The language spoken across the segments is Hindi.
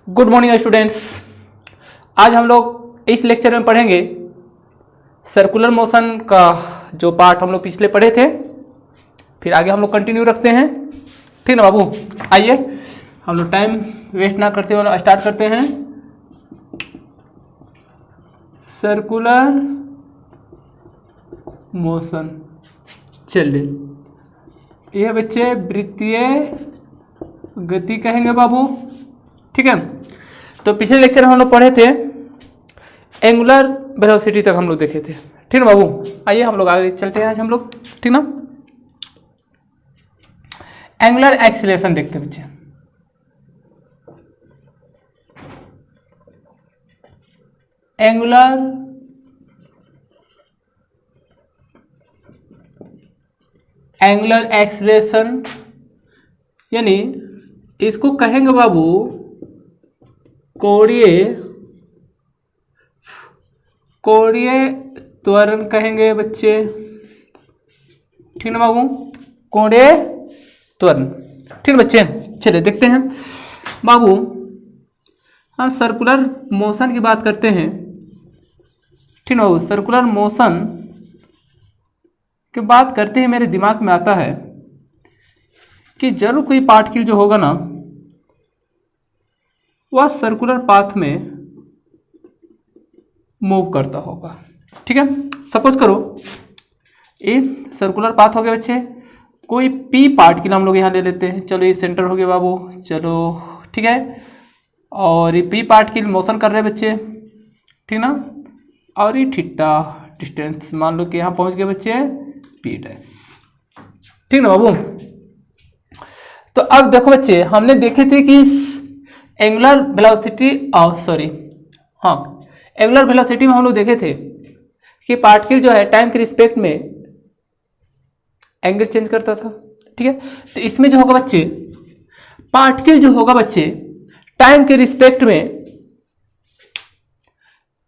Good morning students. आज हम लोग इस लेक्चर में पढ़ेंगे सर्कुलर मोशन का जो पार्ट हम लोग पिछले पढ़े थे, फिर आगे हम लोग कंटिन्यू रखते हैं। ठीक ना बाबू, आइए हम लोग टाइम वेस्ट ना करते हुए स्टार्ट करते हैं। सर्कुलर मोशन, चलिए यह बच्चे वृत्तीय गति कहेंगे बाबू। ठीक है, तो पिछले लेक्चर में हम लोग पढ़े थे एंगुलर वेलोसिटी तक हम लोग देखे थे। ठीक ना बाबू, आइए हम लोग आगे चलते हैं। आज हम लोग ठीक ना एंगुलर एक्सीलरेशन देखते हैं बच्चे। एंगुलर एक्सीलरेशन यानी इसको कहेंगे बाबू कोणीय त्वरण कहेंगे बच्चे। ठीक ना बाबू, कोणीय त्वरण। ठीक है बच्चे, चलिए देखते हैं बाबू। हम सर्कुलर मोशन की बात करते हैं। ठीक ना बाबू, सर्कुलर मोशन की बात करते हैं मेरे दिमाग में आता है कि जरूर कोई पार्टिकल जो होगा ना वह सर्कुलर पाथ में मूव करता होगा। ठीक है, सपोज करो ये सर्कुलर पाथ हो गया बच्चे, कोई पी पार्टिकल हम लोग यहाँ ले लेते हैं। चलो ये सेंटर हो गया बाबू, चलो ठीक है। और ये पी पार्टिकल मोशन कर रहे हैं बच्चे, ठीक ना। और ये थीटा डिस्टेंस मान लो कि यहाँ पहुँच गए बच्चे पी डैश। ठीक ना बाबू, तो अब देखो बच्चे हमने देखे थे कि एंगुलर वेलोसिटी एंगुलर वेलोसिटी में हम लोग देखे थे कि पार्टिकल जो है टाइम के रिस्पेक्ट में एंगल चेंज करता था। ठीक है, तो इसमें जो होगा बच्चे पार्टिकल जो होगा बच्चे टाइम के रिस्पेक्ट में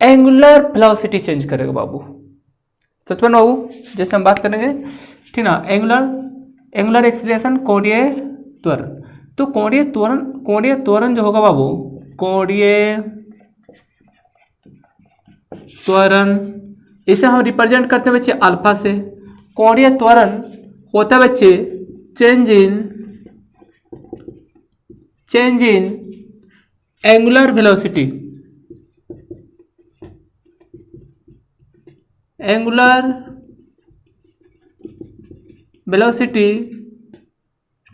एंगुलर वेलोसिटी चेंज करेगा बाबू। सच में बाबू, जैसे हम बात करेंगे ठीक ना एंगुलर एक्सीलरेशन कोणीय त्वरण। तो कोणीय त्वरण जो होगा बाबू, कोणीय त्वरण इसे हम रिप्रेजेंट करते हैं बच्चे अल्फा से। कोणीय त्वरण होता है बच्चे चेंज इन एंगुलर वेलोसिटी।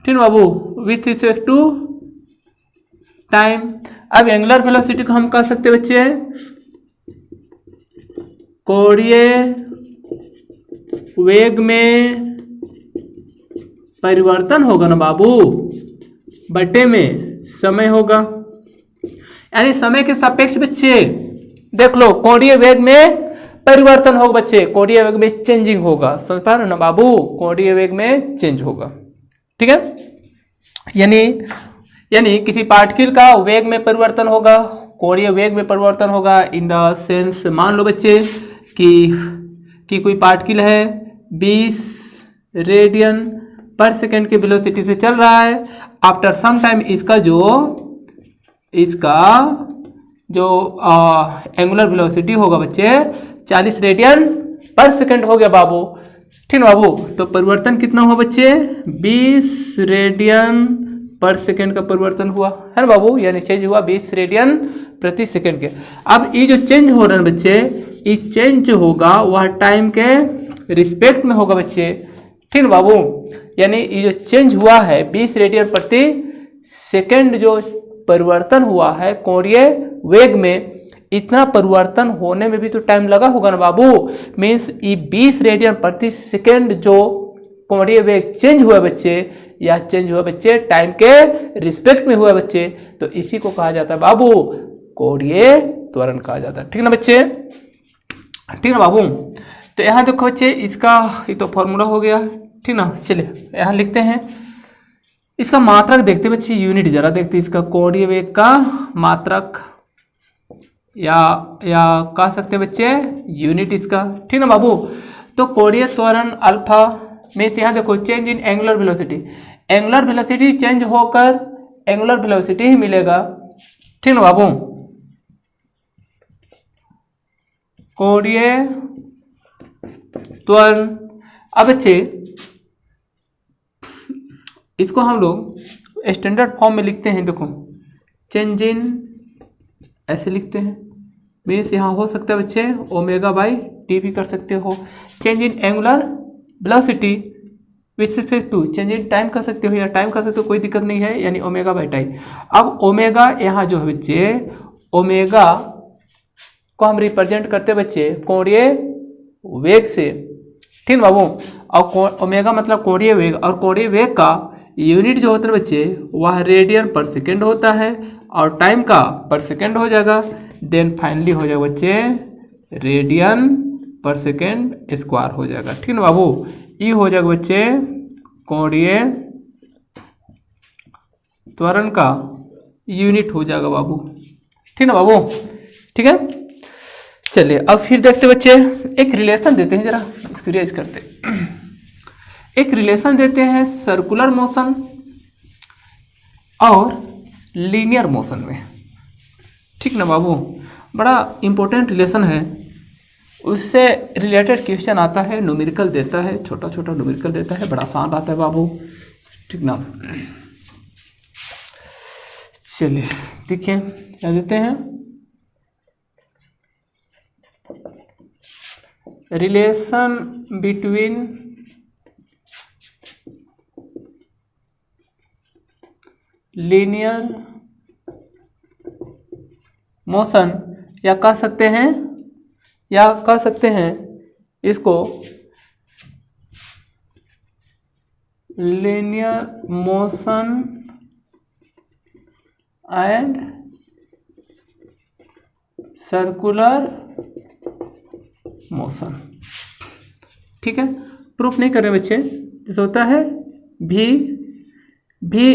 ठीक है बाबू, विथ रिस्पेक्ट टू टाइम। अब एंगुलर वेलोसिटी को हम कह सकते हैं बच्चे कोणीय वेग में परिवर्तन होगा ना बाबू, बटे में समय होगा, यानी समय के सापेक्ष बच्चे देख लो कोणीय वेग में परिवर्तन होगा बच्चे, कोणीय वेग में चेंजिंग होगा। समझ पा रहे हो ना बाबू, कोणीय वेग में चेंज होगा। ठीक है, यानी किसी पार्टिकल का वेग में परिवर्तन होगा, कोणीय वेग में परिवर्तन होगा। इन द सेंस मान लो बच्चे कि कोई पार्टिकल है 20 रेडियन पर सेकेंड की वेलोसिटी से चल रहा है। आफ्टर सम टाइम इसका जो एंगुलर वेलोसिटी होगा बच्चे 40 रेडियन पर सेकेंड हो गया बाबू। ठीक है बाबू, तो परिवर्तन कितना हुआ बच्चे 20 रेडियन पर सेकेंड का परिवर्तन हुआ है ना बाबू, यानी चेंज हुआ 20 रेडियन प्रति सेकेंड के। अब ये जो चेंज हो रहा है बच्चे, ये चेंज जो होगा वह टाइम के रिस्पेक्ट में होगा बच्चे। ठीक है बाबू, यानी ये जो चेंज हुआ है 20 रेडियन प्रति सेकेंड जो परिवर्तन हुआ है कोणीय वेग में, इतना परिवर्तन होने में भी तो टाइम लगा होगा ना बाबू। मीन्स ये 20 रेडियन प्रति सेकेंड जो कोणीय वेग चेंज हुआ बच्चे, या चेंज हुआ बच्चे टाइम के रिस्पेक्ट में हुआ बच्चे, तो इसी को कहा जाता है बाबू कोणीय त्वरण कहा जाता है। ठीक ना बच्चे, ठीक ना बाबू। तो यहाँ देखो बच्चे इसका ये तो फॉर्मूला हो गया। ठीक ना, चलिए यहाँ लिखते हैं इसका मात्रक देखते बच्चे, यूनिट जरा देखते इसका कोणीय वेग का मात्रक, या कह सकते हैं बच्चे यूनिट इसका। ठीक ना बाबू, तो कोणीय त्वरण अल्फा में से यहाँ देखो change in angular velocity, angular velocity change होकर एंगुलर वेलोसिटी ही मिलेगा। ठीक ना बाबू। कोणीय त्वरण। अब बच्चे इसको हम लोग स्टैंडर्ड फॉर्म में लिखते हैं। देखो चेंज इन ऐसे लिखते हैं, मीन्स यहाँ हो सकता है बच्चे ओमेगा बाई टी भी कर सकते हो। Change in angular velocity with respect to, change in time कर सकते हो या टाइम कर सकते हो, कोई दिक्कत नहीं है, यानी ओमेगा बाई टाइम। अब ओमेगा यहाँ जो है बच्चे, ओमेगा को हम रिप्रेजेंट करते हैं बच्चे कोणीय वेग से, ठीक बाबू। और ओमेगा मतलब कोणीय वेग, और कोणीय वेग का यूनिट जो होता है बच्चे वह रेडियन पर सेकेंड होता है, और टाइम का पर सेकेंड हो जाएगा। देन फाइनली हो जाएगा बच्चे रेडियन पर सेकेंड स्क्वायर हो जाएगा, ठीक ना बाबू। ये हो जाएगा बच्चे कोणीय त्वरण का यूनिट हो जाएगा बाबू, ठीक ना बाबू, ठीक है। चलिए अब फिर देखते बच्चे, एक रिलेशन देते हैं, जरा इसको रिवाइज करते हैं। एक रिलेशन देते हैं सर्कुलर मोशन और लीनियर मोशन में, ठीक ना बाबू। बड़ा इंपॉर्टेंट रिलेशन है, उससे रिलेटेड क्वेश्चन आता है, न्यूमेरिकल देता है, छोटा छोटा न्यूमेरिकल देता है, बड़ा आसान आता है बाबू, ठीक ना। चलिए देखिए क्या देते हैं, रिलेशन बिटवीन लीनियर मोशन, या कह सकते हैं इसको linear motion and circular motion, ठीक है। प्रूफ नहीं कर रहे बच्चे, जैसे होता है भी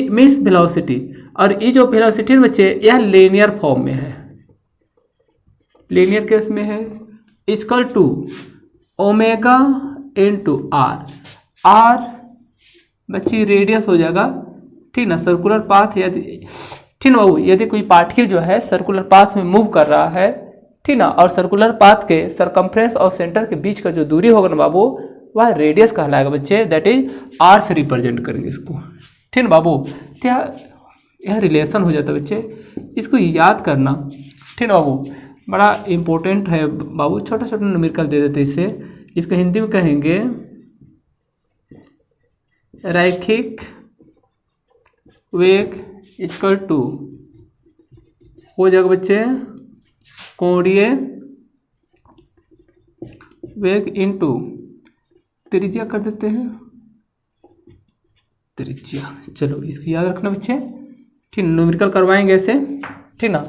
मीन्स वेलोसिटी, और ये जो वेलोसिटी है बच्चे यह लीनियर फॉर्म में है, लीनियर केस में है, equal to omega into R बच्ची रेडियस हो जाएगा, ठीक ना। सर्कुलर पाथ यदि, ठीक ना बाबू, यदि कोई पार्टिकल जो है सर्कुलर पाथ में मूव कर रहा है, ठीक ना, और सर्कुलर पाथ के सरकमफ्रेंस और सेंटर के बीच का जो दूरी होगा ना बाबू वह रेडियस कहलाएगा बच्चे, दैट इज आर से रिप्रेजेंट करेंगे इसको, ठीक ना बाबू। तो यह रिलेशन हो जाता है बच्चे, इसको याद करना, ठीक ना बाबू, बड़ा इंपॉर्टेंट है बाबू। छोटा छोटा न्यूमेरिकल दे देते इससे, इसको हिंदी में कहेंगे रैखिक वेग इक्वल टू हो जाएगा बच्चे कोणीय वेग इनटू त्रिज्या कर देते हैं, त्रिज्या। चलो इसको याद रखना बच्चे, ठीक, न्यूमेरिकल करवाएंगे ऐसे, ठीक ना,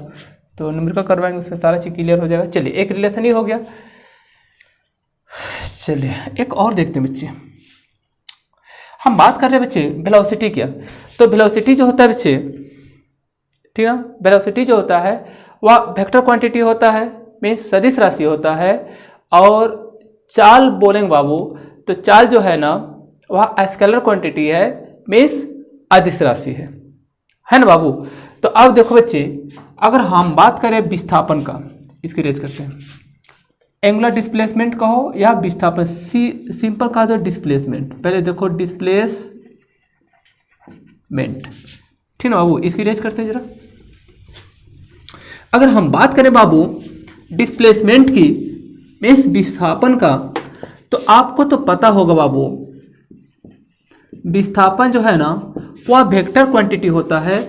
तो न्यूमेरिकल करवाएंगे उसमें सारा चीज क्लियर हो जाएगा। चलिए एक रिलेशन ही हो गया। चलिए एक और देखते हैं बच्चे, हम बात कर रहे हैं बच्चे वेलोसिटी क्या, तो वेलोसिटी जो होता है बच्चे, ठीक है, वेलोसिटी जो होता है वह वेक्टर क्वांटिटी होता है, मीन्स सदिश राशि होता है। और चाल बोलेंगे बाबू, तो चाल जो है ना वह स्केलर क्वांटिटी है, मीन्स अदिश राशि है ना बाबू। तो अब देखो बच्चे, अगर हम बात करें विस्थापन का, इसको रेज करते हैं, एंगुलर डिस्प्लेसमेंट कहो या विस्थापन, सिंपल कहा तो डिस्प्लेसमेंट। पहले देखो डिस्प्लेसमेंट, ठीक ना बाबू, इसकी रेज करते हैं जरा। अगर हम बात करें बाबू डिस्प्लेसमेंट की, मीन्स विस्थापन का, तो आपको तो पता होगा बाबू विस्थापन जो है ना वह वेक्टर क्वांटिटी होता है,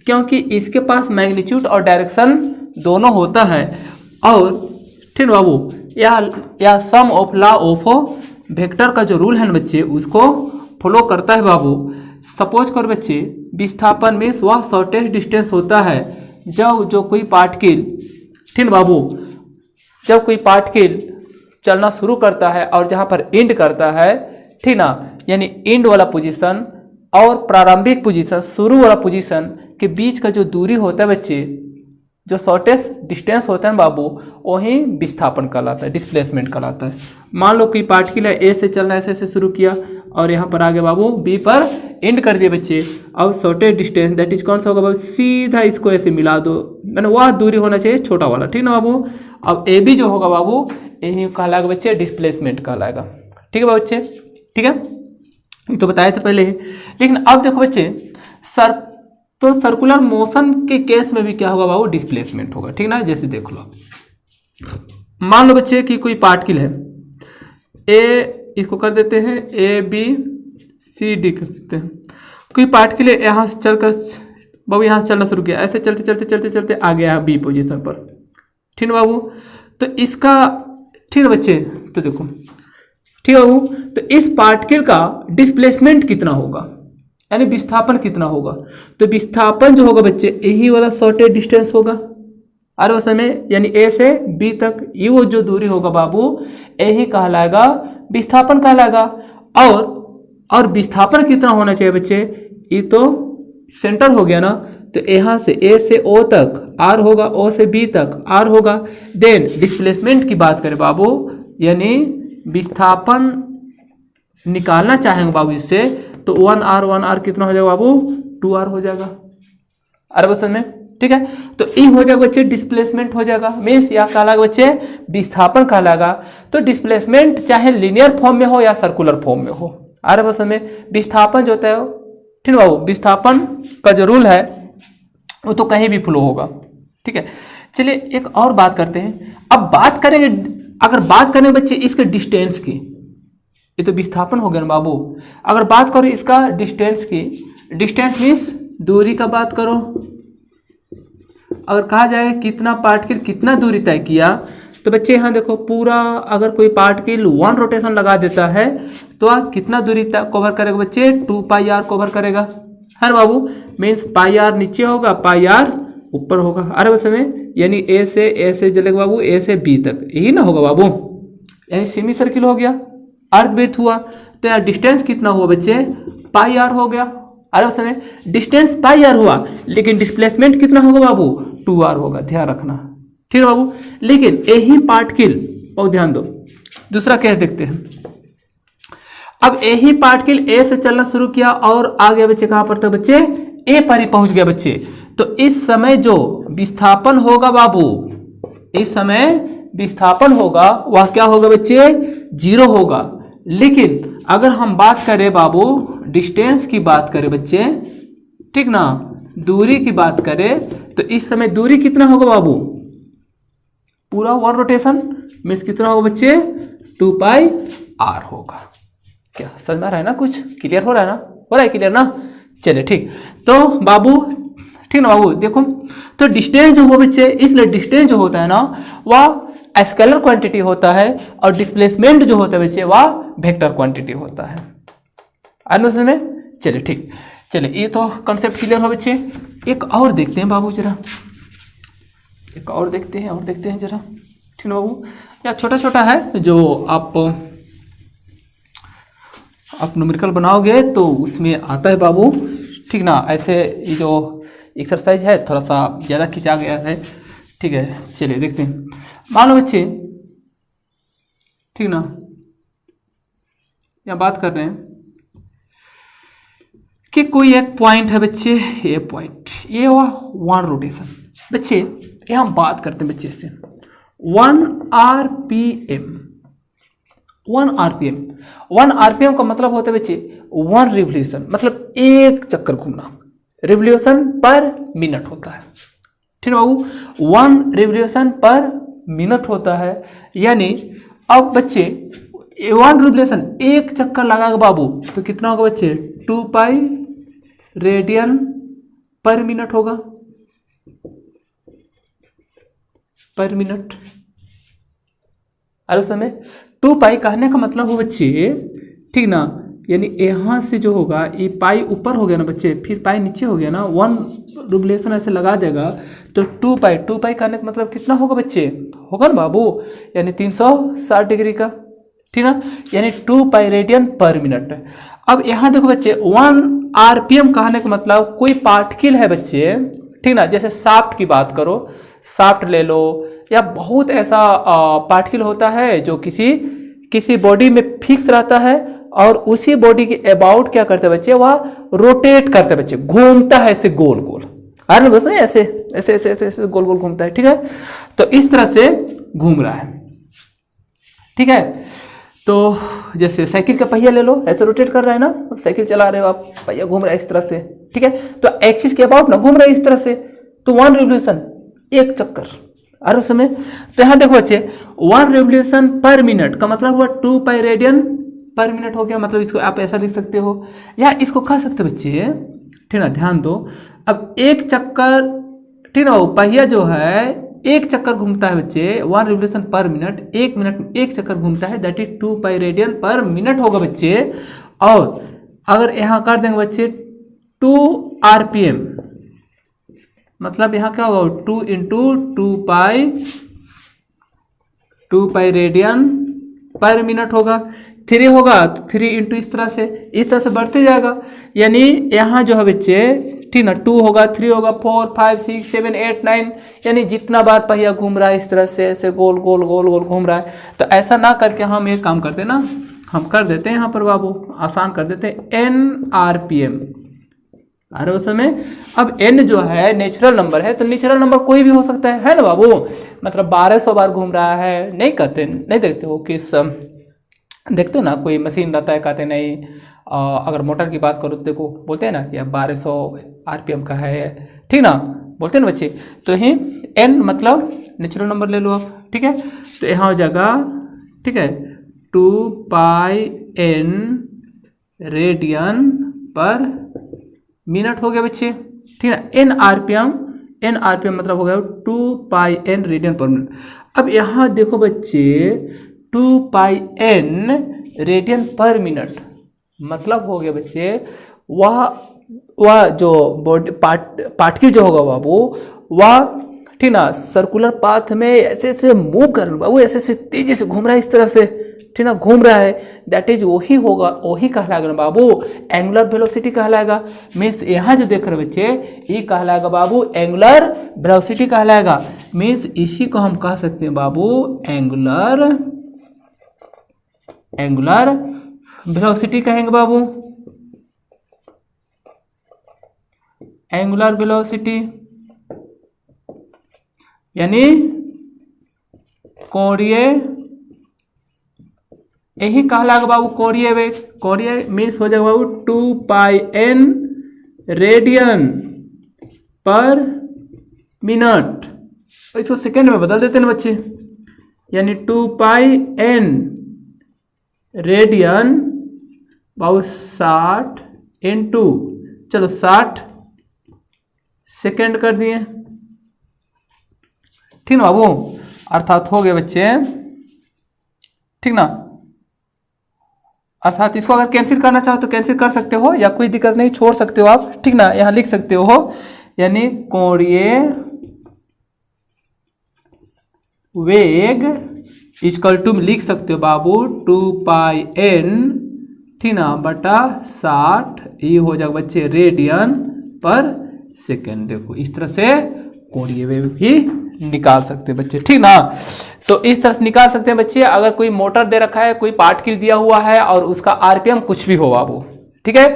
क्योंकि इसके पास मैग्नीट्यूड और डायरेक्शन दोनों होता है। और ठीक बाबू, या सम ऑफ लॉ ऑफ वेक्टर का जो रूल है ना बच्चे उसको फॉलो करता है बाबू। सपोज करो बच्चे विस्थापन मीन्स वह शॉर्टेस्ट डिस्टेंस होता है जब जो कोई पार्टिकल, ठीक बाबू, जब कोई पार्टिकल चलना शुरू करता है और जहाँ पर एंड करता है, ठीक ना, यानी एंड वाला पोजीशन और प्रारंभिक पोजीशन, शुरू वाला पोजीशन के बीच का जो दूरी होता है बच्चे, जो शॉर्टेस्ट डिस्टेंस होता है ना बाबू, वही विस्थापन कहलाता है, डिस्प्लेसमेंट कहलाता है। मान लो कोई पार्टिकल है, ए से चलना ऐसे ऐसे शुरू किया और यहाँ पर आ गया बाबू बी पर एंड कर दिए बच्चे। अब शॉर्टेस्ट डिस्टेंस दैट इज कौन सा होगा बाबू, सीधा इसको ऐसे मिला दो, मैंने वह दूरी होना चाहिए छोटा वाला, ठीक ना बाबू। अब ए बी जो होगा बाबू यही कहलाएगा बच्चे डिस्प्लेसमेंट कहलाएगा, ठीक है बच्चे, ठीक है, ये तो बताए थे पहले ही। लेकिन अब देखो बच्चे तो सर्कुलर मोशन के केस में भी क्या होगा बाबू, डिस्प्लेसमेंट होगा, ठीक ना। जैसे देख लो, मान लो बच्चे कि कोई पार्टिकल है ए, इसको कर देते हैं ए बी सी डी कर देते हैं। कोई पार्टिकल है यहाँ से चलकर बाबू यहाँ से चलना शुरू किया, ऐसे चलते चलते चलते चलते आ गया बी पोजीशन पर, ठीक है बाबू। तो इसका ठीक है बच्चे, तो देखो ठीक है बाबू, तो इस पार्टिकल का डिस्प्लेसमेंट कितना होगा, यानी विस्थापन कितना होगा। तो विस्थापन जो होगा बच्चे यही वाला शॉर्टेज डिस्टेंस होगा और उस समय यानी ए से बी तक ये वो जो दूरी होगा बाबू यही कहलाएगा विस्थापन कहलाएगा। और विस्थापन कितना होना चाहिए बच्चे, ये तो सेंटर हो गया ना, तो यहाँ से ए से ओ तक आर होगा, ओ से बी तक आर होगा। देन डिस्प्लेसमेंट की बात करें बाबू, यानी विस्थापन निकालना चाहेंगे बाबू इससे, तो 1r कितना हो जाएगा बाबू, 2r हो जाएगा। अरे बस में ठीक है, तो ई हो जाएगा बच्चे डिस्प्लेसमेंट हो जाएगा, मीन्स यह कहलाएगा बच्चे विस्थापन कहलाएगा। तो डिस्प्लेसमेंट चाहे लीनियर फॉर्म में हो या सर्कुलर फॉर्म में हो, अरे बस में विस्थापन जो होता है ठीक है बाबू, विस्थापन का जो रूल है वो तो कहीं भी फ्लो होगा, ठीक है। चलिए एक और बात करते हैं। अब बात करेंगे, अगर बात करें बच्चे इसके डिस्टेंस की, ये तो विस्थापन हो गया ना बाबू। अगर बात करो इसका डिस्टेंस की, डिस्टेंस मीन्स दूरी का बात करो। अगर कहा जाए कितना पार्टिकल कितना दूरी तय किया, तो बच्चे यहाँ देखो पूरा अगर कोई पार्टिकल 1 रोटेशन लगा देता है तो कितना दूरी तक कवर करेगा बच्चे, 2πr कवर करेगा, है ना बाबू। मीन्स πr नीचे होगा, πr ऊपर होगा। अरे बस में यानी ए से चलेगा बाबू, ए से बी तक, यही ना होगा बाबू, यानी सेमी सर्किल हो गया, अर्धवृत्त हुआ। तो यार डिस्टेंस कितना हुआ बच्चे, πr हो गया। अरे उस समय डिस्टेंस πr हुआ, लेकिन डिस्प्लेसमेंट कितना होगा बाबू, 2r होगा, ध्यान रखना, ठीक है बाबू। लेकिन यही पार्टिकल, बहुत ध्यान दो, दूसरा केस देखते हैं। अब यही पार्टिकल ए से चलना शुरू किया और आ गया बच्चे कहां पर, था बच्चे ए पर ही पहुंच गया बच्चे। तो इस समय जो विस्थापन होगा बाबू, इस समय विस्थापन होगा वह क्या होगा बच्चे, 0 होगा। लेकिन अगर हम बात करें बाबू डिस्टेंस की बात करें बच्चे, ठीक ना, दूरी की बात करें, तो इस समय दूरी कितना होगा बाबू, पूरा 1 रोटेशन मीन्स कितना होगा बच्चे, 2πr होगा। क्या समझ में आ रहा है ना, कुछ क्लियर हो रहा है ना, हो रहा है क्लियर ना। चलिए ठीक, तो बाबू ठीक ना बाबू, देखो तो डिस्टेंस जो हो बच्चे, इसलिए डिस्टेंस जो होता है ना वह स्केलर क्वांटिटी होता है और डिस्प्लेसमेंट जो होता है बच्चे वह वेक्टर क्वांटिटी होता है, अनुसार में। चलिए ठीक, चलिए ये तो कॉन्सेप्ट क्लियर हो बच्चे। एक और देखते हैं बाबू जरा, एक और देखते हैं जरा, ठीक है बाबू। या छोटा छोटा है जो आप न्यूमेरिकल बनाओगे तो उसमें आता है बाबू, ठीक ना। ऐसे ये जो एक्सरसाइज है थोड़ा सा ज़्यादा खिंचा गया है, ठीक है। चलिए देखते हैं, मान लो बच्चे, ठीक ना, यहाँ बात कर रहे हैं कि कोई एक पॉइंट है बच्चे, ये पॉइंट, ये हुआ 1 रोटेशन। बच्चे यहाँ हम बात करते हैं बच्चे से 1 RPM का मतलब होता है बच्चे 1 रिवोल्यूशन, मतलब एक चक्कर घूमना, रिवोल्यूशन पर मिनट होता है, ठीक है बाबू, 1 रिवोल्यूशन पर मिनट होता है। यानी अब बच्चे 1 रिवोल्यूशन एक चक्कर लगाएगा बाबू तो कितना होगा बच्चे, 2π रेडियन पर मिनट होगा, पर मिनट। और उस समय 2π कहने का मतलब हो बच्चे, ठीक ना, यानी यहाँ से जो होगा ये पाई ऊपर हो गया ना बच्चे, फिर पाई नीचे हो गया ना, 1 रिवोल्यूशन ऐसे लगा देगा तो 2π कहने का मतलब कितना होगा बच्चे, होगा ना बाबू, यानी 360 डिग्री का, ठीक ना, यानी 2π रेडियन पर मिनट। अब यहाँ देखो बच्चे 1 RPM कहने का मतलब कोई पार्टिकल है बच्चे, ठीक ना, जैसे शाफ्ट की बात करो, शाफ्ट ले लो, या बहुत ऐसा पार्टिकल होता है जो किसी बॉडी में फिक्स रहता है और उसी बॉडी के अबाउट क्या करते हैं बच्चे, वह रोटेट करते हैं बच्चे, घूमता है ऐसे गोल गोल, आ रहा है ऐसे ऐसे ऐसे ऐसे ऐसे गोल गोल घूमता है, ठीक है। तो इस तरह से घूम रहा है, ठीक है। तो जैसे साइकिल का पहिया ले लो, ऐसे रोटेट कर रहा है ना, साइकिल चला रहे हो आप, पहिया घूम रहा है इस तरह से, ठीक है। तो एक्सिस के अबाउट ना घूम रहा है इस तरह से, तो 1 रिवोल्यूशन, एक चक्कर, और उस समय तो यहाँ देखो बच्चे 1 रिवोल्यूशन पर मिनट का मतलब हुआ 2 पाई रेडियन पर मिनट हो गया। मतलब इसको आप ऐसा लिख सकते हो या इसको कह सकते हो बच्चे, ठीक ना, ध्यान दो। अब एक चक्कर, ठीक ना, पहिया जो है एक चक्कर घूमता है बच्चे, 1 रिवोल्यूशन पर मिनट, एक मिनट में एक चक्कर घूमता है, दैट इज 2 पाई रेडियन पर मिनट होगा बच्चे। और अगर यहाँ कर देंगे बच्चे 2 RPM, मतलब यहाँ क्या होगा 2 इंटू 2 पाई रेडियन पर मिनट होगा, 3 होगा तो 3 इंटू इस तरह से बढ़ते जाएगा। यानी यहाँ जो है बच्चे, ठीक ना, 2 होगा, 3 होगा, 4 5 6 7 8 9, यानी जितना बार पहिया घूम रहा है इस तरह से ऐसे गोल गोल गोल गोल घूम रहा है। तो ऐसा ना करके हम एक काम करते हैं ना, हम कर देते हैं यहाँ पर बाबू, आसान कर देते हैं, n RPM। अरे उस समय अब n जो है नेचुरल नंबर है, तो नेचुरल नंबर कोई भी हो सकता है ना बाबू। मतलब 1200 बार घूम रहा है, नहीं कहते, नहीं देखते हो किस, देखते हो ना कोई मशीन रहता है, कहते नहीं, अगर मोटर की बात करो तो देखो बोलते हैं ना कि अब 1200 RPM का है, ठीक ना, बोलते हैं ना बच्चे। तो यही n मतलब नेचुरल नंबर ले लो आप, ठीक है। तो यहाँ हो जाएगा, ठीक है, 2 पाई n रेडियन पर मिनट हो गया बच्चे, ठीक है। n RPM मतलब हो गया 2 पाई n रेडियन पर मिनट। अब यहाँ देखो बच्चे 2 पाई n रेडियन पर मिनट मतलब हो गया बच्चे, वह जो बॉडी पार्टिकल जो होगा बाबू, वह, ठीक ना, सर्कुलर पाथ में ऐसे ऐसे मूव कर रहा है, वो ऐसे ऐसे तेजी से घूम रहा है इस तरह से, ठीक ना, घूम रहा है, दैट इज वही होगा, वही कहलाएगा ना बाबू एंगुलर वेलोसिटी कहलाएगा। मीन्स यहाँ जो देख रहे बच्चे, ये कहलाएगा बाबू एंगुलर वेलोसिटी कहलाएगा। मीन्स इसी को हम कह सकते हैं बाबू एंगुलर वेलोसिटी कहेंगे बाबू, एंगुलर वेलोसिटी, यानी कोणीय, यही कहलाएगा बाबू कोणीय वेग। कोणीय मीन्स हो जाएगा बाबू 2 पाई n रेडियन पर मिनट, इसको सेकेंड में बदल देते हैं बच्चे, यानी 2 पाई n रेडियन बाबू 60 इंटू, चलो 60 सेकेंड कर दिए, ठीक ना बाबू, अर्थात हो गए बच्चे, ठीक ना। अर्थात इसको अगर कैंसिल करना चाहो तो कैंसिल कर सकते हो, या कोई दिक्कत नहीं, छोड़ सकते हो आप, ठीक ना, यहाँ लिख सकते हो, यानी कोणीय वेग इक्वल टू लिख सकते हो बाबू 2 पाई n, ठीक ना, बटा 60, ये हो जाएगा बच्चे रेडियन पर सेकेंड। देखो इस तरह से कोणीय वेग भी निकाल सकते हैं बच्चे, ठीक ना। तो इस तरह से निकाल सकते हैं बच्चे। अगर कोई मोटर दे रखा है, कोई पार्टिकल दिया हुआ है और उसका RPM कुछ भी हो बाबू, ठीक है,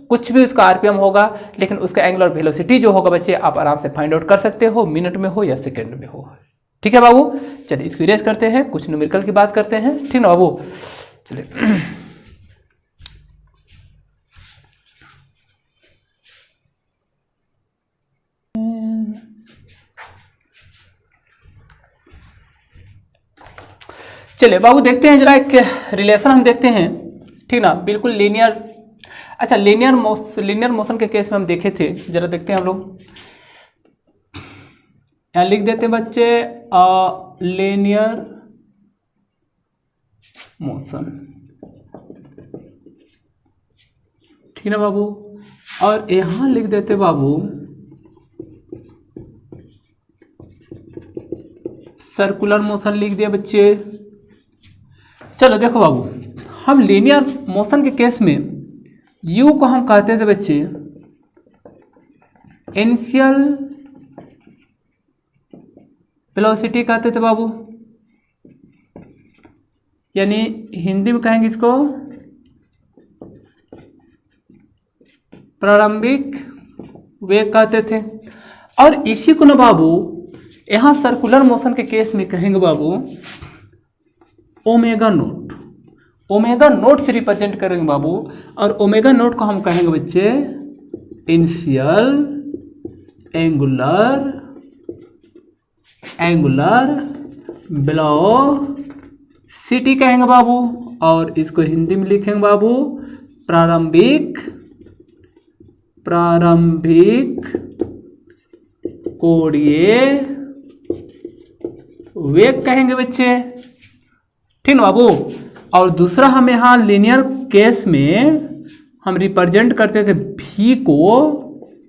कुछ भी उसका RPM होगा, लेकिन उसका एंगुलर वेलोसिटी जो होगा बच्चे आप आराम से फाइंड आउट कर सकते हो, मिनट में हो या सेकेंड में हो, ठीक है बाबू। चलिए इसको इरेज करते हैं, कुछ न्यूमेरिकल की बात करते हैं, ठीक ना बाबू। चलिए चलिए बाबू देखते हैं जरा, एक रिलेशन हम देखते हैं, ठीक ना, बिल्कुल लीनियर। अच्छा, लीनियर मोशन के केस में हम देखे थे, जरा देखते हैं हम लोग, यहाँ लिख देते हैं बच्चे लीनियर मोशन, ठीक ना बाबू। और यहाँ लिख देते बाबू सर्कुलर मोशन, लिख दिया बच्चे। चलो देखो बाबू, हम लीनियर मोशन के केस में u को हम कहते थे बच्चे इनिशियल वेलोसिटी कहते थे बाबू, यानी हिंदी में कहेंगे इसको प्रारंभिक वेग कहते थे। और इसी को ना बाबू यहाँ सर्कुलर मोशन के केस में कहेंगे बाबू ओमेगा नोट, ओमेगा नोट से रिप्रेजेंट करेंगे बाबू। और ओमेगा नोट को हम कहेंगे बच्चे इनिशियल एंगुलर वेलोसिटी कहेंगे बाबू। और इसको हिंदी में लिखेंगे बाबू प्रारंभिक कोणीय वेग कहेंगे बच्चे, ठीक ना बाबू। और दूसरा हम यहाँ लीनियर केस में हम रिप्रेजेंट करते थे v को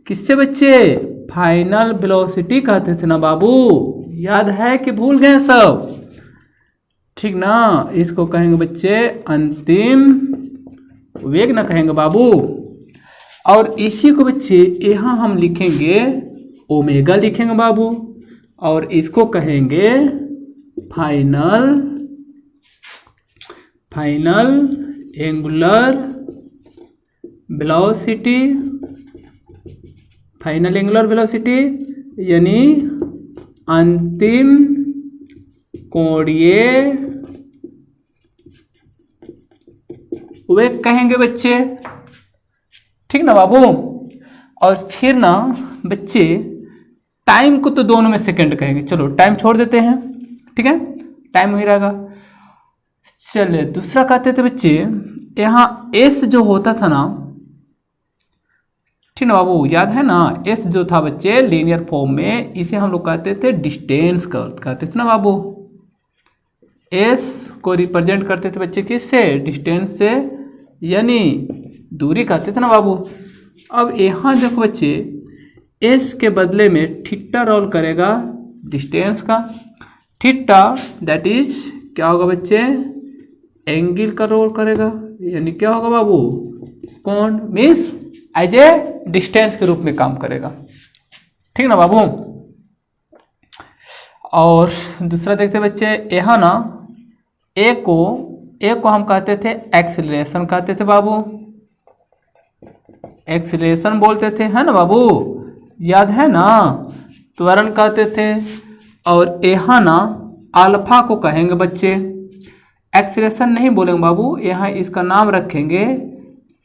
किससे बच्चे, फाइनल वेलोसिटी कहते थे ना बाबू, याद है कि भूल गए सब, ठीक ना। इसको कहेंगे बच्चे अंतिम वेग ना कहेंगे बाबू। और इसी को बच्चे यहाँ हम लिखेंगे ओमेगा लिखेंगे बाबू। और इसको कहेंगे फाइनल एंगुलर वेलोसिटी यानी अंतिम कोणीय वेग कहेंगे बच्चे, ठीक ना बाबू। और फिर ना बच्चे टाइम को तो दोनों में सेकंड कहेंगे, चलो टाइम छोड़ देते हैं, ठीक है, टाइम वही रहेगा। चलिए दूसरा कहते थे बच्चे यहाँ एस जो होता था ना, ठीक ना बाबू, याद है ना, एस जो था बच्चे लीनियर फॉर्म में, इसे हम लोग कहते थे डिस्टेंस कहते थे ना बाबू। एस को रिप्रेजेंट करते थे बच्चे किससे, डिस्टेंस से, यानी दूरी कहते थे ना बाबू। अब यहाँ देखो बच्चे एस के बदले में थीटा रोल करेगा डिस्टेंस का, थीटा दैट इज क्या होगा बच्चे, एंगल का रोल करेगा, यानी क्या होगा बाबू, कोण, मीन्स एज ए डिस्टेंस के रूप में काम करेगा, ठीक ना बाबू। और दूसरा देखते बच्चे यहाँ ना ए को हम कहते थे एक्सीलरेशन कहते थे बाबू, एक्सीलरेशन बोलते थे, है ना बाबू, याद है ना, त्वरण कहते थे। और यहाँ ना अल्फा को कहेंगे बच्चे, एक्सीलरेशन नहीं बोलेंगे बाबू, यहाँ इसका नाम रखेंगे,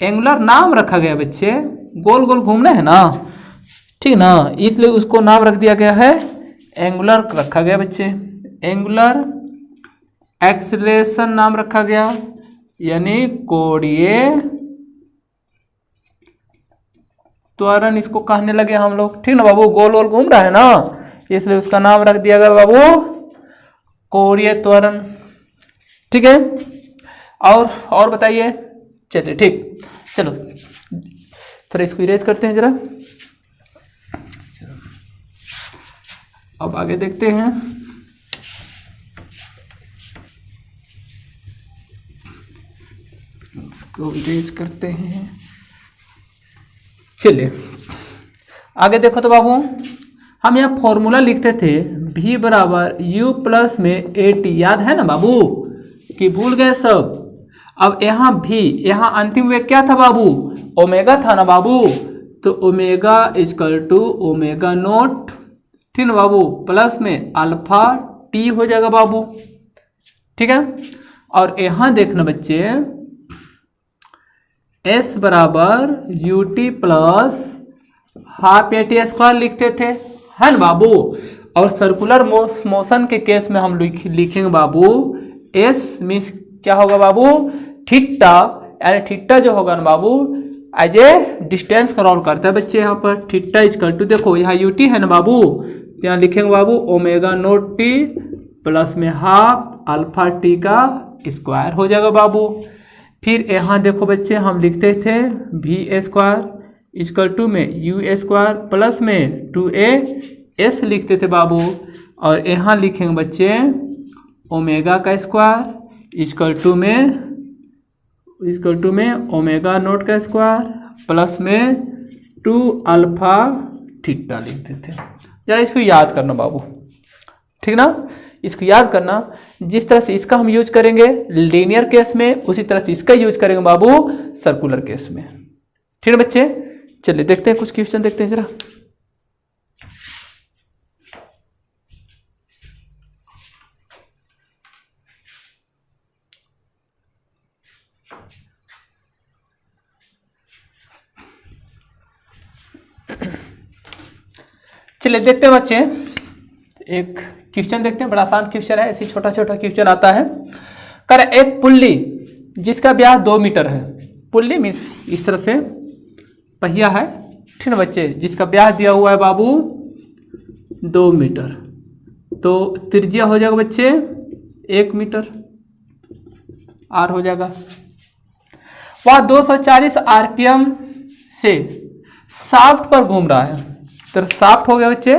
एंगुलर नाम रखा गया बच्चे, गोल गोल घूमना है ना, ठीक ना, इसलिए उसको नाम रख दिया गया है, एंगुलर रखा गया बच्चे, एंगुलर एक्सीलरेशन नाम रखा गया, यानी कोणीय त्वरण इसको कहने लगे हम लोग, ठीक ना बाबू, गोल गोल घूम रहा है ना, इसलिए उसका नाम रख दिया गया बाबू कोणीय त्वरण, ठीक है। और बताइए, चलिए ठीक, चलो थोड़ा इसको इरेज करते हैं जरा, अब आगे देखते हैं। इसको इरेज करते हैं, चलिए आगे देखो तो बाबू, हम यहाँ फॉर्मूला लिखते थे v बराबर u प्लस में at, याद है ना बाबू, कि भूल गए सब। अब यहाँ भी, यहाँ अंतिम वेग क्या था बाबू, ओमेगा था ना बाबू, तो omega equal to omega nought, ठीक ना बाबू, प्लस में अल्फा टी हो जाएगा बाबू, ठीक है। और यहाँ देखना बच्चे s बराबर U T plus half A T square लिखते थे, है ना बाबू। और सर्कुलर मोशन के केस में हम लिखेंगे बाबू s मीन्स क्या होगा बाबू, थीटा, यानी थीटा जो होगा ना बाबू एज ए डिस्टेंस का रोल करता है बच्चे। यहाँ पर थीटा इक्वल टू, देखो यहाँ यू टी है ना बाबू, यहाँ लिखेंगे बाबू ओमेगा नोट टी प्लस में हाफ अल्फा टी का स्क्वायर हो जाएगा बाबू। फिर यहाँ देखो बच्चे हम लिखते थे वी स्क्वायर इक्वल टू में यू स्क्वायर प्लस में 2a s लिखते थे बाबू। और यहाँ लिखेंगे बच्चे ओमेगा का स्क्वायर इक्वल टू में ओमेगा नोट का स्क्वायर प्लस में 2 अल्फा थीटा लिखते थे। जरा इसको याद करना बाबू, ठीक ना, इसको याद करना। जिस तरह से इसका हम यूज करेंगे लीनियर केस में, उसी तरह से इसका यूज करेंगे बाबू सर्कुलर केस में, ठीक है बच्चे। चलिए देखते हैं, कुछ क्वेश्चन देखते हैं जरा। चलिए देखते हैं बच्चे, एक क्वेश्चन देखते हैं, बड़ा आसान क्वेश्चन है, ऐसे छोटा छोटा क्वेश्चन आता है। कर एक पुल्ली जिसका व्यास 2 मीटर है, पुल्ली मीन्स इस तरह से पहिया है, ठीक है बच्चे, जिसका व्यास दिया हुआ है बाबू 2 मीटर, तो त्रिज्या हो जाएगा बच्चे 1 मीटर, आर हो जाएगा। वह 240 आरपीएम से शाफ्ट पर घूम रहा है, तो शाफ्ट हो गया बच्चे,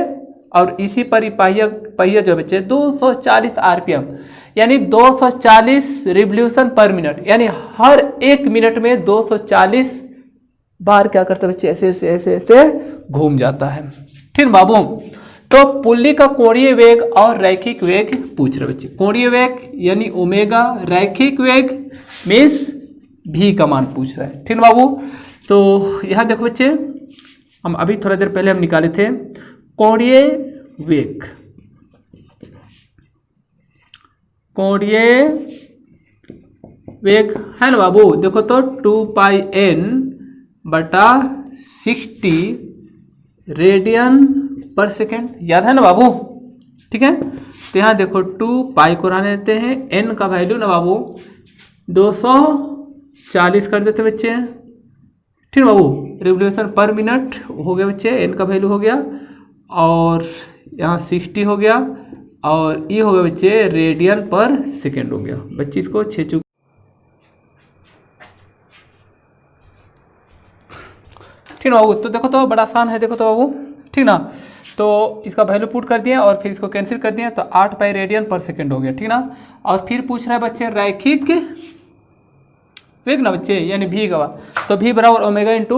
और इसी पर ही पहिया जो बच्चे 240 आरपीएम यानी 240 रिवोल्यूशन पर मिनट, यानी हर 1 मिनट में 240 बार क्या करता है बच्चे, ऐसे ऐसे ऐसे ऐसे घूम जाता है, ठीक है बाबू। तो पुल्ली का कोणीय वेग और रैखिक वेग पूछ रहे बच्चे। कोणीय वेग यानी ओमेगा, रैखिक वेग मीन्स भी का मान पूछ रहा है, ठीक है बाबू। तो यहाँ देखो बच्चे, हम अभी थोड़ा देर पहले हम निकाले थे कोणीय वेग, कोणीय वेग है ना बाबू, देखो तो 2πn/60 रेडियन पर सेकेंड, याद है ना बाबू, ठीक है। तो यहाँ देखो 2π को रहने देते हैं, n का वैल्यू ना बाबू 240 कर देते बच्चे, ठीक है बाबू, रिवोल्यूशन पर मिनट हो गया बच्चे, n का वैल्यू हो गया, और यहाँ 60 हो गया, और ये हो गया बच्चे रेडियन पर सेकेंड हो गया बच्चे, इसको 6 चुक, ठीक है बाबू। तो देखो तो बड़ा आसान है, देखो तो बाबू, ठीक ना। तो इसका वैल्यू पुट कर दिया और फिर इसको कैंसिल कर दिया, तो 8π रेडियन पर सेकेंड हो गया, ठीक ना। और फिर पूछ रहा है बच्चे रैखिक वेग ना बच्चे, यानी भी का, तो भी बराबर ओमेगा इंटू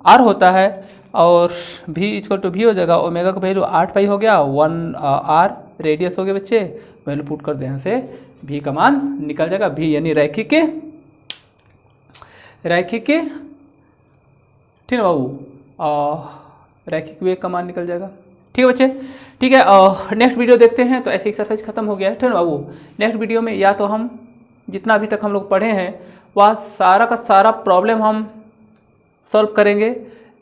आर होता है, और भी इक्वल टू भी हो जाएगा, ओमेगा का वैल्यू 8π हो गया, 1 आर रेडियस हो गया बच्चे, वैल्यू पुट कर दे, यहाँ से भी का मान निकल जाएगा, भी यानी रैखिक, ठीक है बाबू, रैखिक वेग का मान निकल जाएगा, ठीक है बच्चे, ठीक है। नेक्स्ट वीडियो देखते हैं। तो ऐसे एक्सरसाइज खत्म हो गया है, ठीक है बाबू। नेक्स्ट वीडियो में या तो हम जितना अभी तक हम लोग पढ़े हैं वह सारा का सारा प्रॉब्लम हम सॉल्व करेंगे,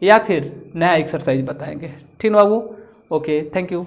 या फिर नया एक्सरसाइज बताएंगे, ठीक है बाबू। Okay, thank you.